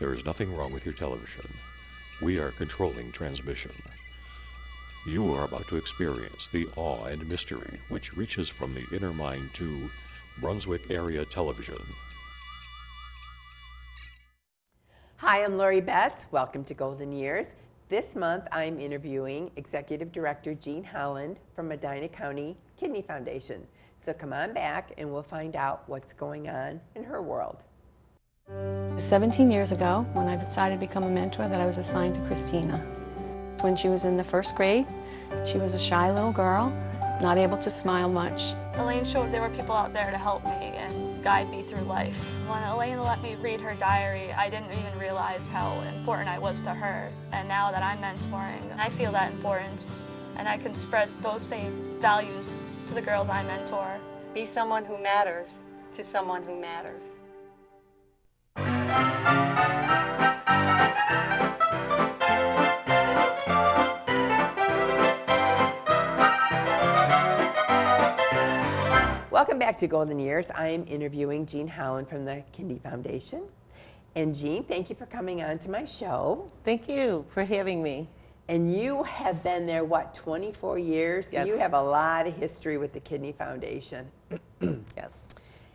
There is nothing wrong with your television. We are controlling transmission. You are about to experience the awe and mystery which reaches from the inner mind to Brunswick Area Television. Hi, I'm Lori Betts. Welcome to Golden Years. This month I'm interviewing Executive Director Jean Holland from Medina County Kidney Foundation. So come on back and we'll find out what's going on in her world. 17 years ago, when I decided to become a mentor, that I was assigned to Christina. When she was in the first grade, she was a shy little girl, not able to smile much. Elaine showed there were people out there to help me and guide me through life. When Elaine let me read her diary, I didn't even realize how important I was to her. And now that I'm mentoring, I feel that importance, and I can spread those same values to the girls I mentor. Be someone who matters to someone who matters. Welcome back to Golden Years. I am interviewing Jean Holland from the Kidney Foundation. And Jean, thank you for coming on to my show. Thank you for having me. And you have been there, what, 24 years? Yes. So you have a lot of history with the Kidney Foundation. Yes.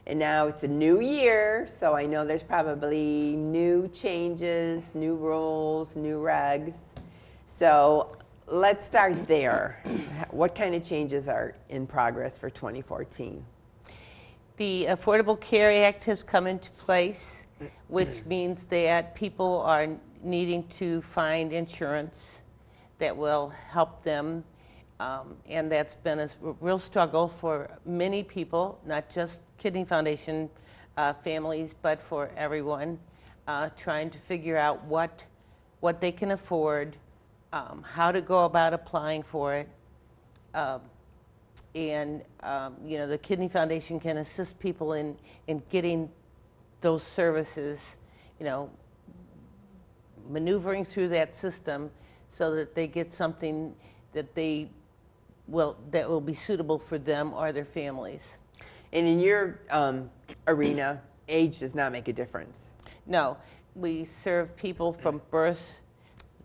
And now it's a new year, so I know there's probably new changes, new rules, new regs. So let's start there. What kind of changes are in progress for 2014? The Affordable Care Act has come into place, which means that people are needing to find insurance that will help them. And that's been a real struggle for many people, not just Kidney Foundation families, but for everyone, trying to figure out what they can afford, how to go about applying for it. And you know, the Kidney Foundation can assist people in getting those services, you know, maneuvering through that system so that they get something that that will be suitable for them or their families. And in your arena, age does not make a difference. No, we serve people from birth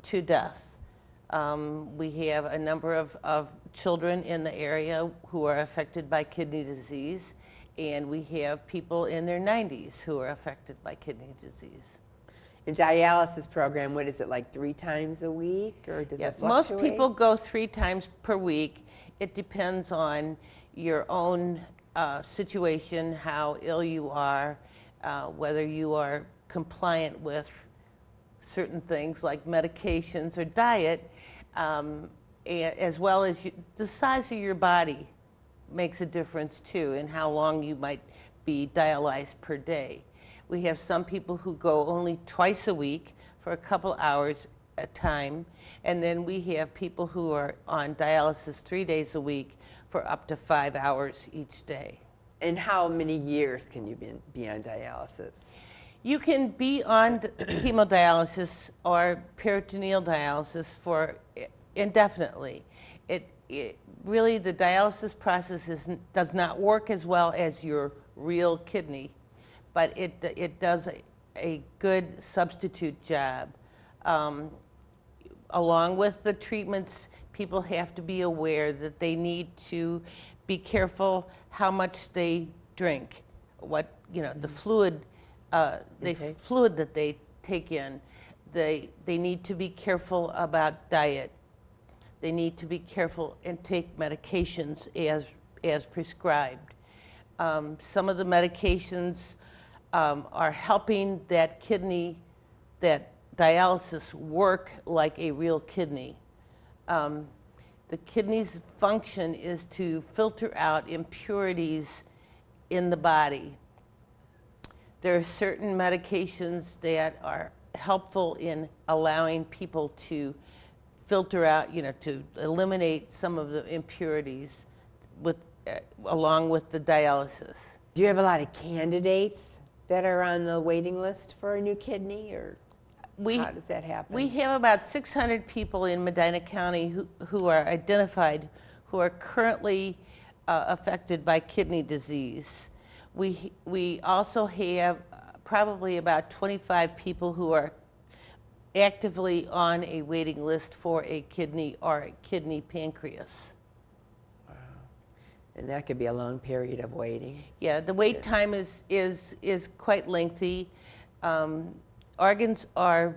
to death. We have a number of children in the area who are affected by kidney disease, and we have people in their 90s who are affected by kidney disease. And dialysis program, what is it, like 3 times a week, or does it fluctuate? Most people go 3 times per week. It depends on your own situation, how ill you are, whether you are compliant with certain things like medications or diet, as well as the size of your body makes a difference too in how long you might be dialyzed per day. We have some people who go only twice a week for a couple hours at a time, and then we have people who are on dialysis 3 days a week for up to 5 hours each day. And how many years can you be on dialysis? You can be on hemodialysis or peritoneal dialysis for indefinitely. It really, the dialysis process does not work as well as your real kidney, but it does a good substitute job. Along with the treatments, people have to be aware that they need to be careful how much they drink, what, you know, the fluid, fluid that they take in. They need to be careful about diet. They need to be careful and take medications as prescribed. Some of the medications are helping that dialysis work like a real kidney. The kidney's function is to filter out impurities in the body. There are certain medications that are helpful in allowing people to filter out, you know, to eliminate some of the impurities along with the dialysis. Do you have a lot of candidates that are on the waiting list for a new kidney, or how does that happen? We have about 600 people in Medina County who are identified who are currently affected by kidney disease. We also have probably about 25 people who are actively on a waiting list for a kidney or a kidney pancreas. And that could be a long period of waiting. Yeah, the wait time is quite lengthy. Organs are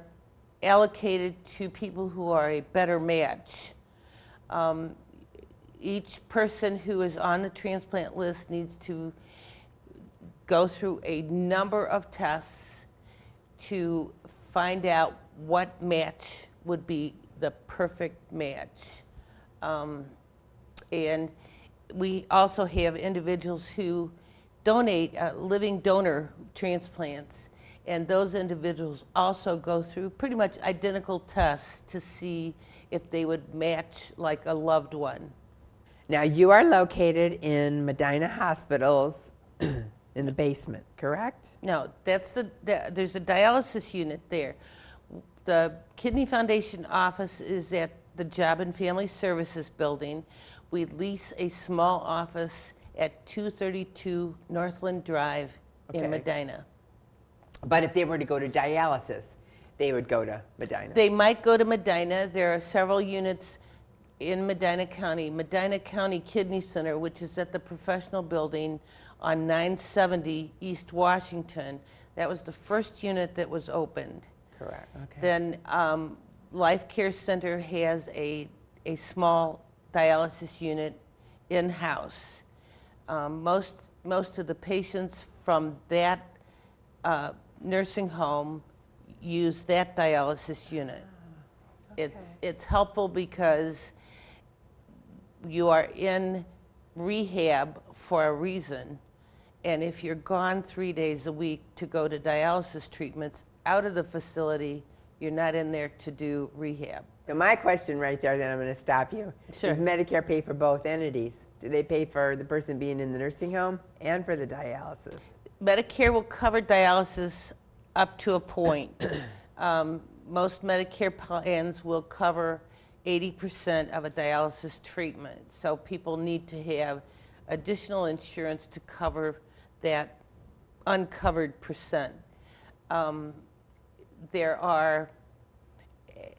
allocated to people who are a better match. Each person who is on the transplant list needs to go through a number of tests to find out what match would be the perfect match. And we also have individuals who donate living donor transplants, and those individuals also go through pretty much identical tests to see if they would match like a loved one. Now, you are located in Medina Hospitals in the basement, correct? No, that's there's a dialysis unit there. The Kidney Foundation office is at the Job and Family Services building. We lease a small office at 232 Northland Drive in Medina. But if they were to go to dialysis, they would go to Medina. They might go to Medina. There are several units in Medina County. Medina County Kidney Center, which is at the professional building on 970 East Washington. That was the first unit that was opened. Correct. Okay. Then Life Care Center has a small dialysis unit in-house. Most of the patients from that nursing home use that dialysis unit. Okay. It's helpful because you are in rehab for a reason, and if you're gone 3 days a week to go to dialysis treatments out of the facility, you're not in there to do rehab. So my question right there, then I'm going to stop you. Sure. Does Medicare pay for both entities? Do they pay for the person being in the nursing home and for the dialysis? Medicare will cover dialysis up to a point. Most Medicare plans will cover 80% of a dialysis treatment. So people need to have additional insurance to cover that uncovered percent. There are,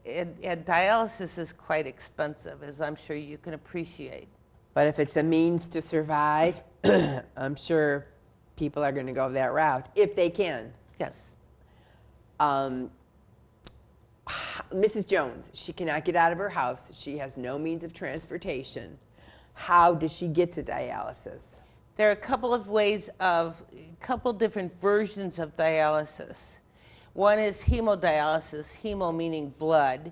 and dialysis is quite expensive, as I'm sure you can appreciate. But if it's a means to survive, I'm sure people are going to go that route, if they can. Yes. Mrs. Jones, she cannot get out of her house. She has no means of transportation. How does she get to dialysis? There are a couple different versions of dialysis. One is hemodialysis, hemo meaning blood,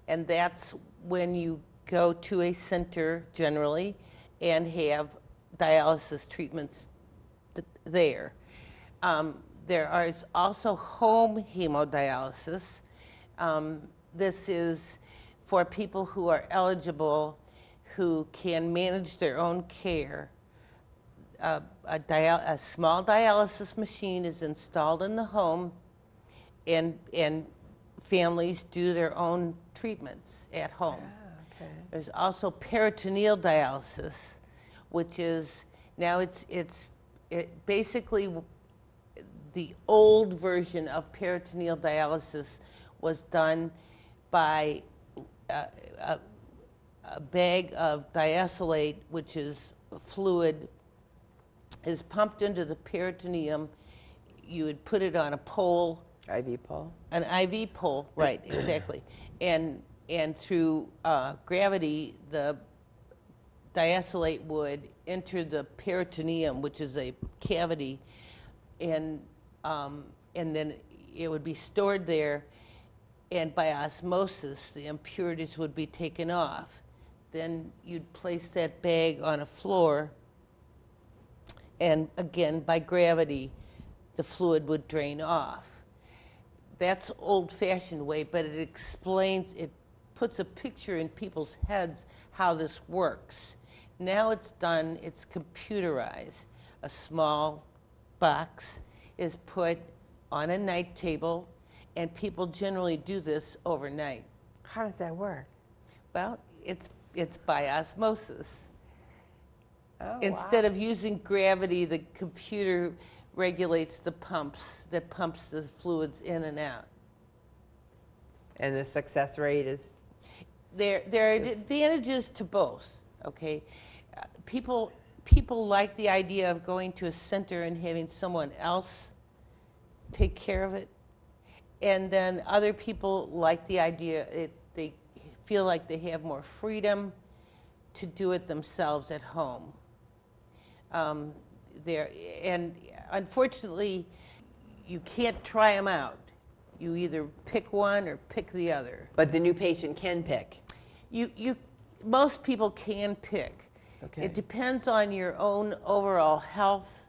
and that's when you go to a center generally and have dialysis treatments there. There is also home hemodialysis. This is for people who are eligible, who can manage their own care. A small dialysis machine is installed in the home, and families do their own treatments at home. Okay. There's also peritoneal dialysis, which is now it's basically the old version of peritoneal dialysis was done by a bag of diacylate, which is fluid, is pumped into the peritoneum. You would put it on a pole. IV pole? An IV pole, right, exactly. And through gravity, the diacylate would enter the peritoneum, which is a cavity, and then it would be stored there, and by osmosis, the impurities would be taken off. Then you'd place that bag on a floor, and again, by gravity, the fluid would drain off. That's old-fashioned way, but it explains, it puts a picture in people's heads how this works. Now it's done, it's computerized. A small box is put on a night table, and people generally do this overnight. How does that work? Well, it's by osmosis. Oh, Instead of using gravity, the computer regulates the pumps that pumps the fluids in and out. And the success rate is, There are advantages to both, okay? People like the idea of going to a center and having someone else take care of it. And then other people like the idea, they feel like they have more freedom to do it themselves at home. And unfortunately, you can't try them out. You either pick one or pick the other. but the new patient can pick. Most people can pick. Okay. It depends on your own overall health.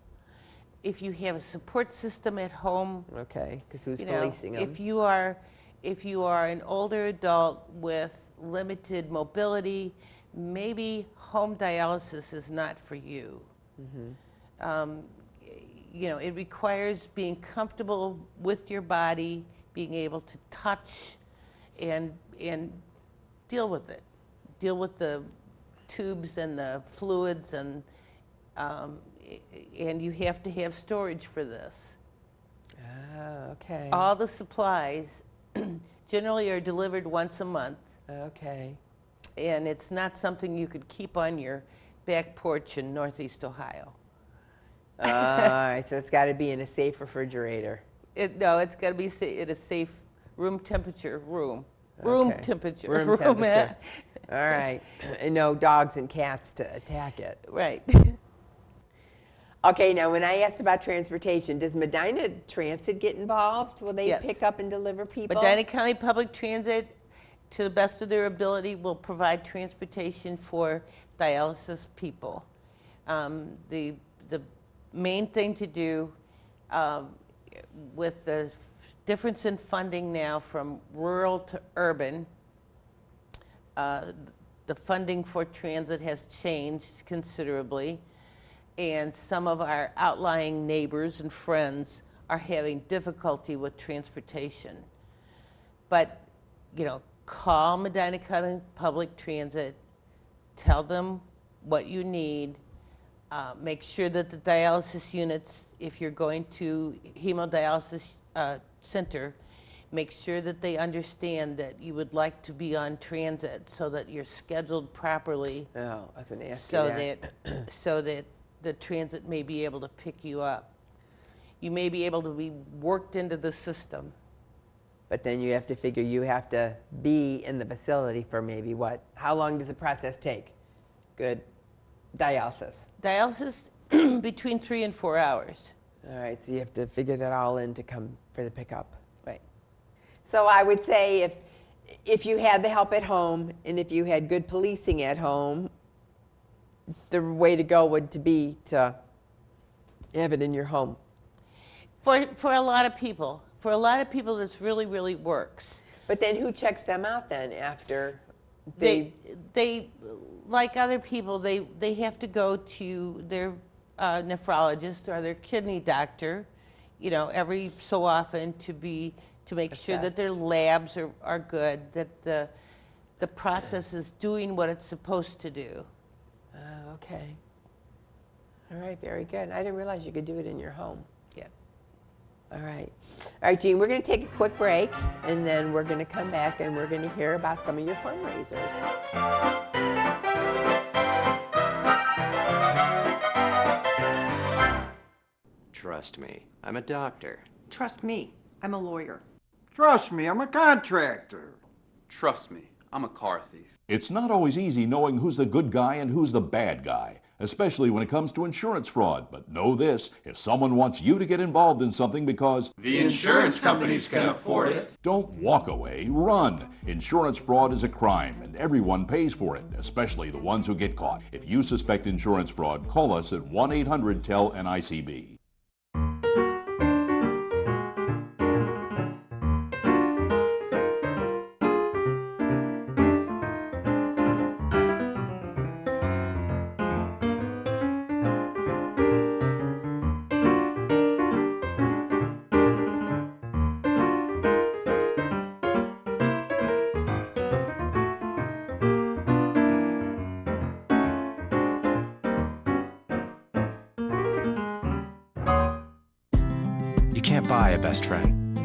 If you have a support system at home, Okay, because who's you know, policing them? if you are an older adult with limited mobility, maybe home dialysis is not for you. You know, it requires being comfortable with your body, being able to touch and deal with it. Deal with the tubes and the fluids, and you have to have storage for this. Oh, okay. All the supplies generally are delivered once a month, Okay. and it's not something you could keep on your back porch in Northeast Ohio. All right, so it's got to be in a safe refrigerator. No, it's got to be in a safe room temperature room. Room Okay. temperature. Room temperature. All right. And no dogs and cats to attack it. Right. Okay, now when I asked about transportation, does Medina Transit get involved? Will they Yes. pick up and deliver people? Medina County Public Transit, to the best of their ability, will provide transportation for dialysis people. The main thing to do with the difference in funding now from rural to urban, the funding for transit has changed considerably, and some of our outlying neighbors and friends are having difficulty with transportation. But, you know, call Medina County Public Transit, tell them what you need, make sure that the dialysis units, if you're going to hemodialysis center, make sure that they understand that you would like to be on transit so that you're scheduled properly, Oh, I was going to ask so you that. so that the transit may be able to pick you up. You may be able to be worked into the system. But then you have to figure you have to be in the facility for maybe what? How long does the process take? Good. Dialysis. Dialysis between 3 and 4 hours. All right, so you have to figure that all in to come for the pickup. Right. So I would say if you had the help at home and if you had good policing at home, the way to go would to be to have it in your home. For a lot of people. For a lot of people, this really, really works. But then who checks them out then after They like other people, they have to go to their nephrologist or their kidney doctor, you know, every so often to make sure that their labs are good, that the process is doing what it's supposed to do. Oh, okay. All right, very good. I didn't realize you could do it in your home. Yeah. All right. All right, Jean, we're going to take a quick break, and then we're going to come back and we're going to hear about some of your fundraisers. Trust me, I'm a doctor. Trust me, I'm a lawyer. Trust me, I'm a contractor. Trust me, I'm a car thief. It's not always easy knowing who's the good guy and who's the bad guy, especially when it comes to insurance fraud. But know this, if someone wants you to get involved in something because The insurance companies can afford it. don't walk away, run. Insurance fraud is a crime and everyone pays for it, especially the ones who get caught. If you suspect insurance fraud, call us at 1-800-TEL-NICB. You can't buy a best friend.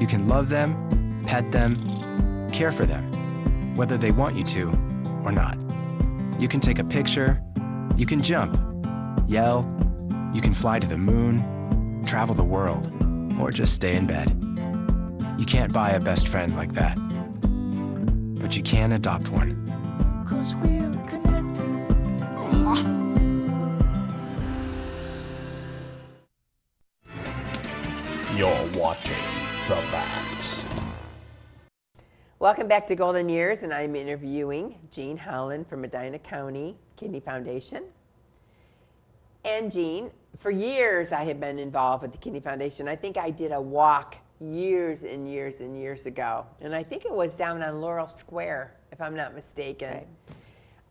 You can love them, pet them, care for them, whether they want you to or not. You can take a picture, you can jump, yell, you can fly to the moon, travel the world, or just stay in bed. You can't buy a best friend like that, but you can adopt one. 'Cause we're connected. You're watching The Bat. Welcome back to Golden Years, and I'm interviewing Jean Holland from Medina County Kidney Foundation. And Jean, for years I have been involved with the Kidney Foundation. I think I did a walk years and years and years ago, and I think it was down on Laurel Square, if I'm not mistaken.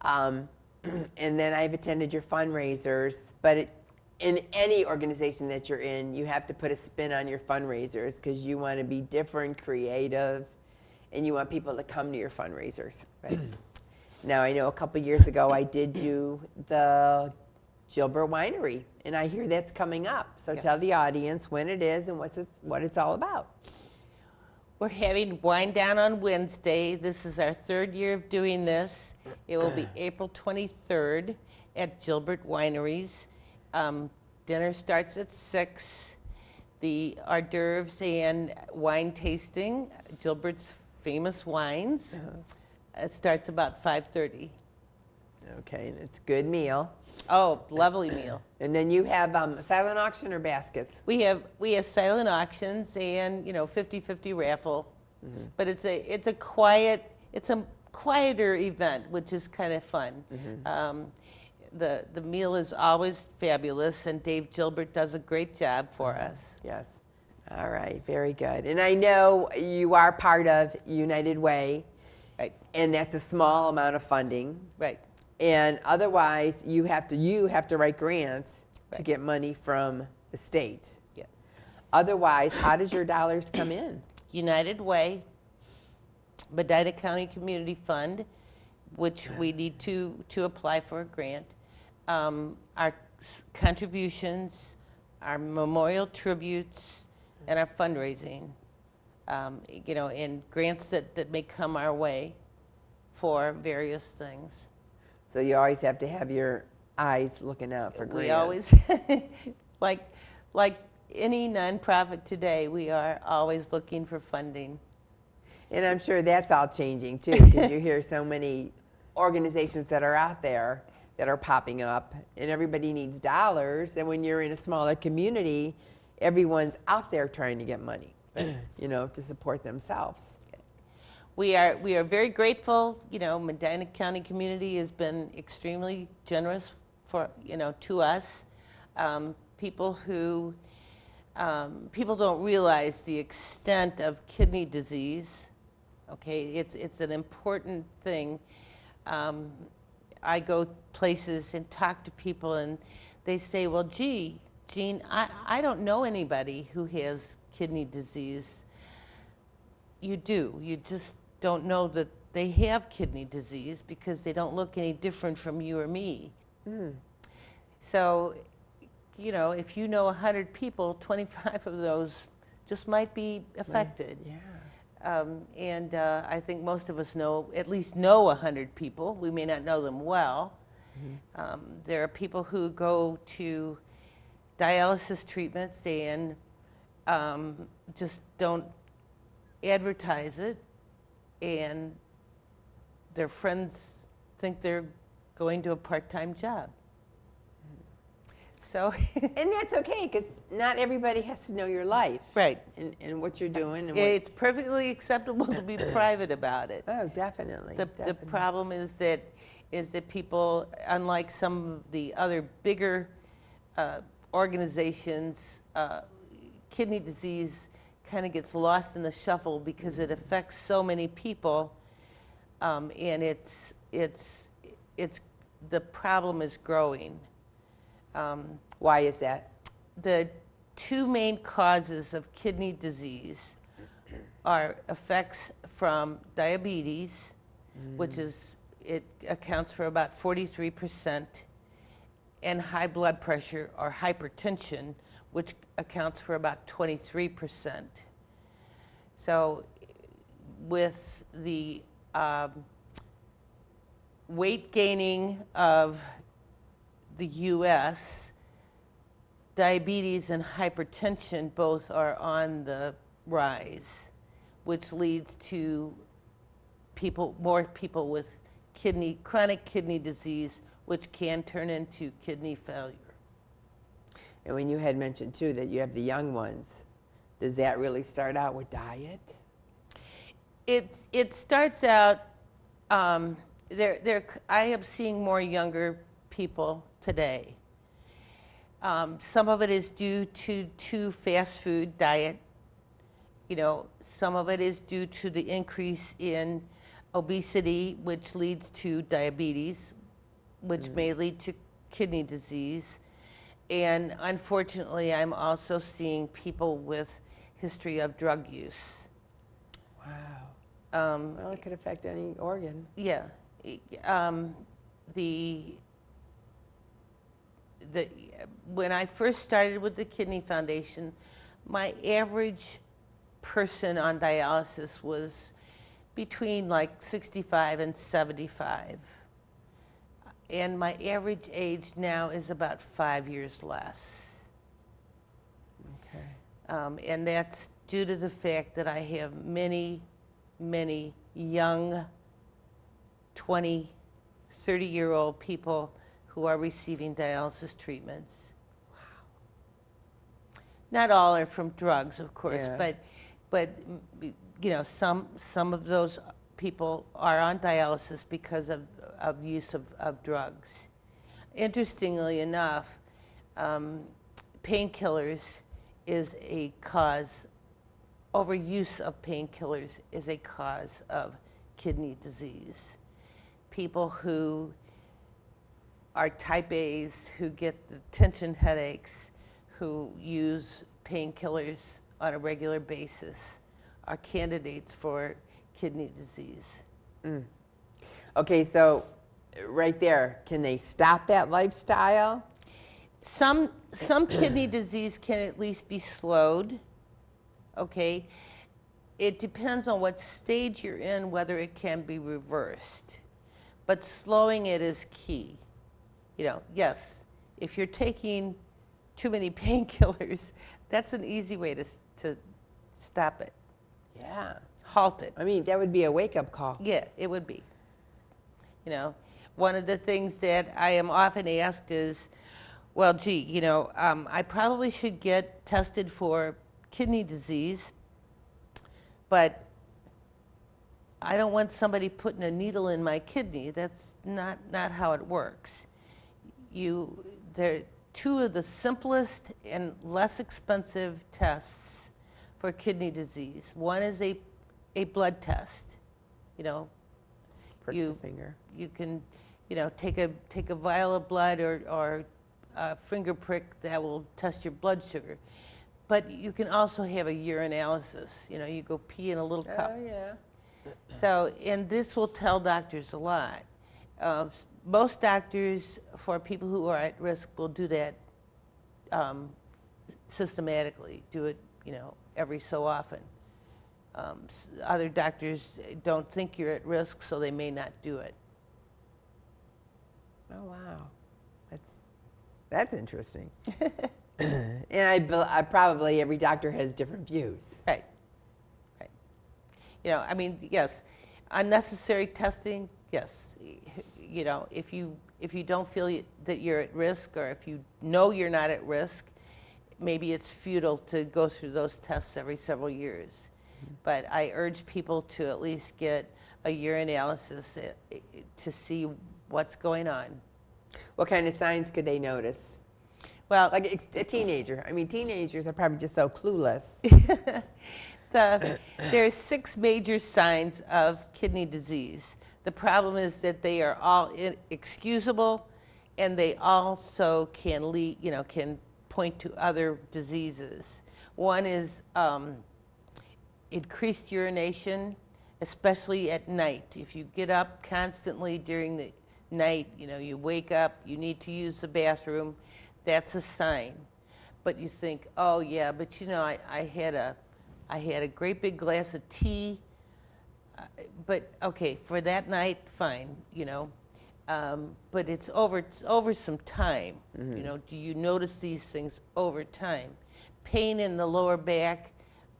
Right. And then I've attended your fundraisers, but in any organization that you're in, you have to put a spin on your fundraisers because you want to be different, creative, and you want people to come to your fundraisers. Right. Now, I know a couple years ago I did do the Gilbert Winery, and I hear that's coming up. So tell the audience when it is and what it's all about. We're having wine down on Wednesday. This is our third year of doing this. It will be April 23rd at Gilbert Wineries. Dinner starts at 6. The hors d'oeuvres and wine tasting, Gilbert's famous wines, it starts about 5:30. Okay, and it's a good meal. Oh, lovely meal. And then you have silent auction or baskets? We have silent auctions and 50-50 raffle, but it's a quieter event, which is kind of fun. The meal is always fabulous, and Dave Gilbert does a great job for us. Yes. All right, very good. And I know you are part of United Way, right? And that's a small amount of funding, right? And otherwise, you have to write grants to get money from the state. Yes. Otherwise, how does your dollars come in? United Way, Medina County Community Fund, which we need to apply for a grant. Our contributions, our memorial tributes, and our fundraising, and grants that may come our way for various things. So you always have to have your eyes looking out for grants. We always, like any nonprofit today, we are always looking for funding. And I'm sure that's all changing too, because you hear so many organizations that are out there that are popping up, and everybody needs dollars. And when you're in a smaller community, everyone's out there trying to get money, to support themselves. We are very grateful. Medina County community has been extremely generous to us. People don't realize the extent of kidney disease. Okay, it's an important thing. I go places and talk to people, and they say, well, gee, Jean, I don't know anybody who has kidney disease. You do. You just don't know that they have kidney disease because they don't look any different from you or me. So, if you know 100 people, 25 of those just might be affected. Yeah. And I think most of us at least know 100 people. We may not know them well. There are people who go to dialysis treatments and just don't advertise it, and their friends think they're going to a part-time job. So, and that's okay, because not everybody has to know your life, right? And what you're doing. And it's perfectly acceptable to be private about it. Oh, definitely. The problem is that people, unlike some of the other bigger organizations, kidney disease kind of gets lost in the shuffle because it affects so many people, and the problem is growing. Why is that? The two main causes of kidney disease are effects from diabetes, which it accounts for about 43%, and high blood pressure or hypertension, which accounts for about 23%. So with the weight gaining of the U.S., diabetes and hypertension both are on the rise, which leads to more people with chronic kidney disease, which can turn into kidney failure. And when you had mentioned too that you have the young ones, does that really start out with diet? It starts out, I am seeing more younger people today. Some of it is due to fast food diet. You know, some of it is due to the increase in obesity, which leads to diabetes, which may lead to kidney disease. And unfortunately, I'm also seeing people with history of drug use. Wow. Well, it could affect any organ. Yeah. When I first started with the Kidney Foundation, my average person on dialysis was between like 65 and 75. And my average age now is about 5 years less. Okay. And that's due to the fact that I have many young 20, 30-year-old people who are receiving dialysis treatments. Wow. Not all are from drugs, of course, Yeah. but you know, some of those people are on dialysis because of use of drugs. Interestingly enough, painkillers is a cause, overuse of painkillers is a cause of kidney disease. People who are type A's, who get the tension headaches, who use painkillers on a regular basis, are candidates for kidney disease. Okay, so right there, can they stop that lifestyle? Some kidney disease can at least be slowed, okay? It depends on what stage you're in, whether it can be reversed. But slowing it is key. You know, yes, if you're taking too many painkillers, that's an easy way to stop it. Yeah. Halt it. I mean, that would be a wake-up call. Yeah, it would be. You know, one of the things that I am often asked is, well, gee, you know, I probably should get tested for kidney disease, but I don't want somebody putting a needle in my kidney. That's not how it works. They're two of the simplest and less expensive tests for kidney disease. One is a blood test. You know, Prick the finger. You can, you know, take a vial of blood or a finger prick that will test your blood sugar. But you can also have a urinalysis. You know, you go pee in a little cup. Oh, yeah. So, and this will tell doctors a lot. Most doctors, for people who are at risk, will do that systematically, do it, you know, every so often. Other doctors don't think you're at risk, so they may not do it. Oh, wow. That's interesting. And I probably every doctor has different views. Right. Right. You know, I mean, yes, unnecessary testing, yes. You know, if you don't feel that you're at risk, or if you know you're not at risk, maybe it's futile to go through those tests every several years. But I urge people to at least get a urinalysis to see what's going on. What kind of signs could they notice? Well, like a teenager. I mean, teenagers are probably just so clueless. There are 6 major signs of kidney disease. The problem is that they are all inexcusable, and they also can lead, you know, can point to other diseases. One is increased urination, especially at night. If you get up constantly during the night, you know, you wake up, you need to use the bathroom, that's a sign. but you think, oh yeah, but you know, I had a great big glass of tea, but okay, for that night, fine, you know. But it's over some time. You know, do you notice these things over time? Pain in the lower back,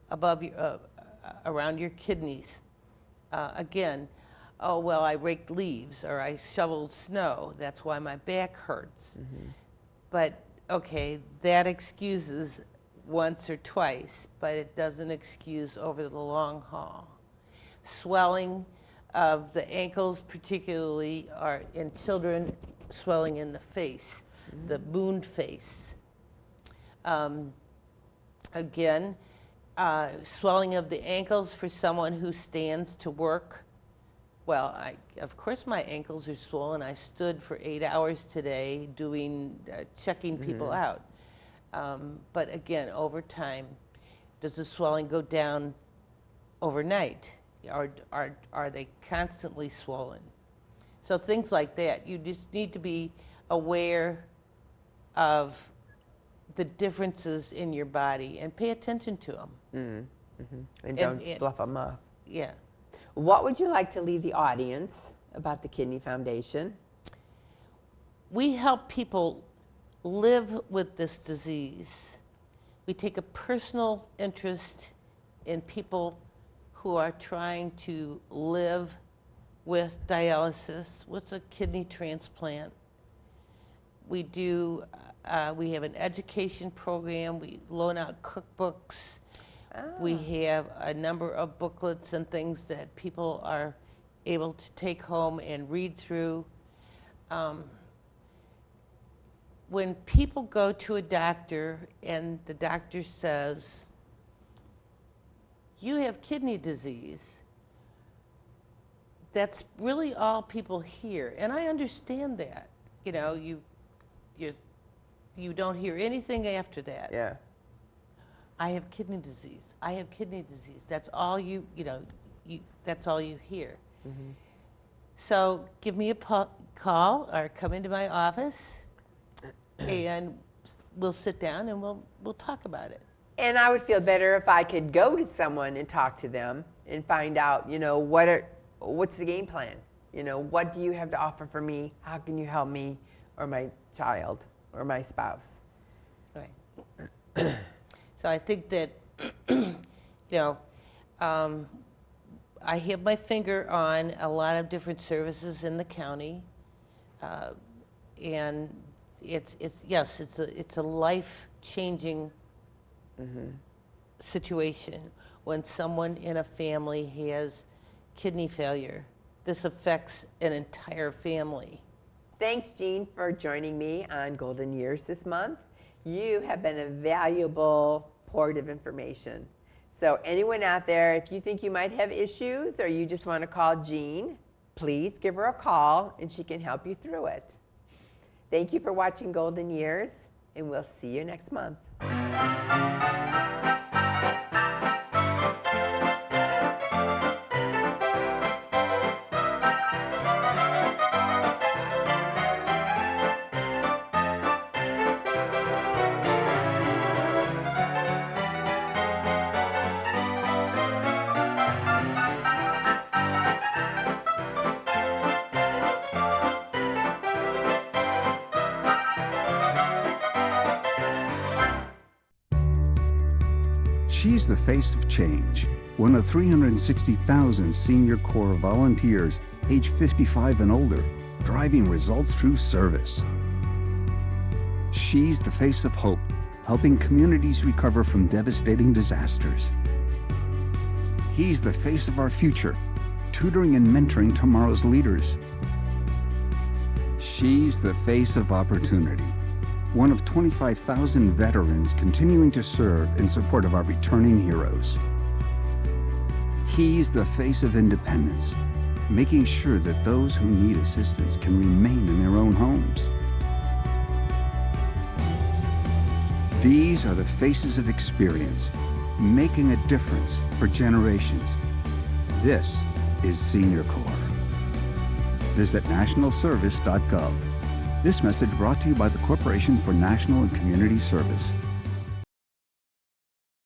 above your, around your kidneys. Again, oh well, I raked leaves or I shoveled snow. That's why my back hurts. But okay, that excuses once or twice, but it doesn't excuse over the long haul. Swelling of the ankles, particularly, are in children, swelling in the face, the wound face. Again, swelling of the ankles for someone who stands to work. Well, of course my ankles are swollen. I stood for 8 hours today doing, checking people out. But again, over time, does the swelling go down overnight? Are they constantly swollen? So things like that, you just need to be aware of the differences in your body and pay attention to them. And don't fluff them up. Yeah. What would you like to leave the audience about the Kidney Foundation? We help people live with this disease. We take a personal interest in people who are trying to live with dialysis, with a kidney transplant. We do, we have an education program. We loan out cookbooks. We have a number of booklets and things that people are able to take home and read through. When people go to a doctor and the doctor says, you have kidney disease, that's really all people hear. And I understand that. You know, you don't hear anything after that. Yeah. I have kidney disease. I have kidney disease. That's all you know, that's all you hear. So give me a call or come into my office and we'll sit down and we'll talk about it. And I would feel better if I could go to someone and talk to them and find out, you know, what's the game plan? You know, what do you have to offer for me? How can you help me or my child or my spouse? Right. So I think that, you know, I have my finger on a lot of different services in the county, and it's a life-changing situation when someone in a family has kidney failure. This affects an entire family. Thanks, Jean, for joining me on Golden Years this month. You have been a valuable port of information. So anyone out there, if you think you might have issues or you just want to call Jean, please give her a call and she can help you through it. Thank you for watching Golden Years, and we'll see you next month. She's the face of change, one of 360,000 Senior Corps volunteers age 55 and older, driving results through service. She's the face of hope, helping communities recover from devastating disasters. He's the face of our future, tutoring and mentoring tomorrow's leaders. She's the face of opportunity, one of 25,000 veterans continuing to serve in support of our returning heroes. He's the face of independence, making sure that those who need assistance can remain in their own homes. These are the faces of experience, making a difference for generations. This is Senior Corps. Visit nationalservice.gov. This message brought to you by the Corporation for National and Community Service.